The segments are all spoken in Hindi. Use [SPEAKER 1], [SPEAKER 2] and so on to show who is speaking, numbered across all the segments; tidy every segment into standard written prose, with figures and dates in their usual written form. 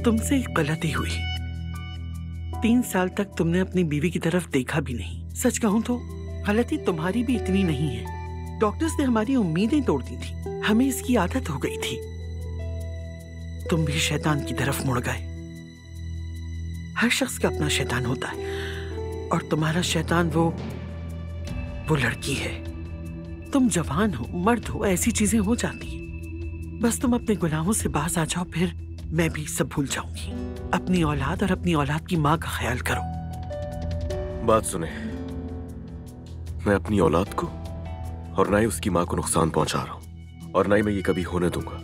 [SPEAKER 1] तुमसे एक गलती हुई। 3 साल तक तुमने अपनी बीवी की तरफ देखा भी नहीं। सच कहूं तो गलती तुम्हारी भी इतनी नहीं है। डॉक्टर्स ने हमारी उम्मीदें तोड़ दी थी, हमें इसकी आदत हो गई थी। तुम भी शैतान की तरफ मुड़ गए। हर शख्स का अपना शैतान होता है और तुम्हारा शैतान वो लड़की है। तुम जवान हो, मर्द हो, ऐसी चीजें हो जाती हैं। बस तुम अपने गुनाहों से बाज आ जाओ, फिर मैं भी सब भूल जाऊंगी। अपनी औलाद और अपनी औलाद की माँ का ख्याल करो।
[SPEAKER 2] बात सुने, मैं अपनी औलाद को और ना ही उसकी माँ को नुकसान पहुंचा रहा हूं और ना ही मैं ये कभी होने दूंगा।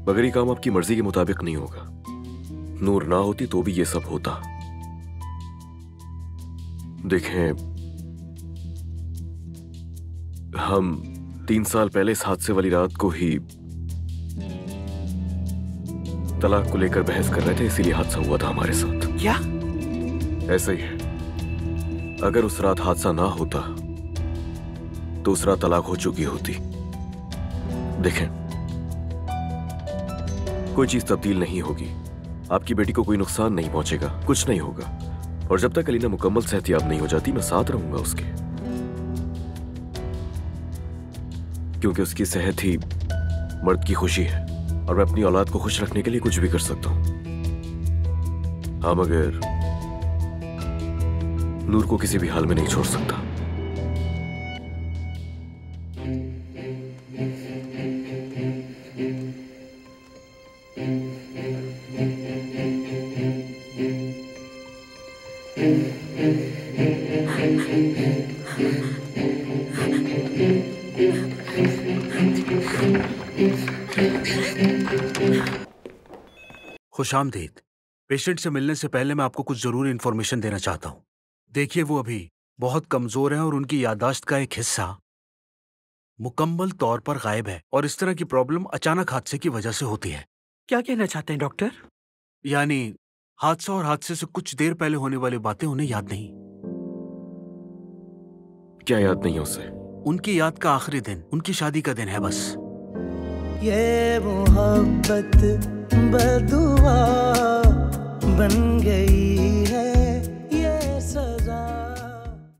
[SPEAKER 2] मगर ये काम आपकी मर्जी के मुताबिक नहीं होगा। नूर ना होती तो भी ये सब होता। देखें, हम 3 साल पहले इस हादसे वाली रात को ही तलाक को लेकर बहस कर रहे थे, इसीलिए हादसा हुआ था हमारे साथ।
[SPEAKER 1] क्या?
[SPEAKER 2] ऐसा ही है। अगर उस रात हादसा ना होता तो उस रात तलाक हो चुकी होती। देखें, कोई चीज तब्दील नहीं होगी। आपकी बेटी को कोई नुकसान नहीं पहुंचेगा, कुछ नहीं होगा। और जब तक अलीना मुकम्मल सेहतियाब नहीं हो जाती, मैं साथ रहूंगा उसके, क्योंकि उसकी सेहत ही मर्द की खुशी है और मैं अपनी औलाद को खुश रखने के लिए कुछ भी कर सकता हूं। हाँ, मगर नूर को किसी भी हाल में नहीं छोड़ सकता।
[SPEAKER 3] खुशामदीद। पेशेंट से मिलने से पहले मैं आपको कुछ जरूरी इंफॉर्मेशन देना चाहता हूँ। देखिए, वो अभी बहुत कमजोर हैं और उनकी याददाश्त का एक हिस्सा मुकम्मल तौर पर गायब है और इस तरह की प्रॉब्लम अचानक हादसे की वजह से होती है।
[SPEAKER 1] क्या कहना चाहते हैं डॉक्टर?
[SPEAKER 3] यानी हादसा और हादसे से कुछ देर पहले होने वाली बातें उन्हें याद नहीं।
[SPEAKER 2] क्या याद नहीं है उसे?
[SPEAKER 3] उनकी याद का आखिरी दिन उनकी शादी का दिन है बस।
[SPEAKER 4] ये मोहब्बत बदुआ बन गई है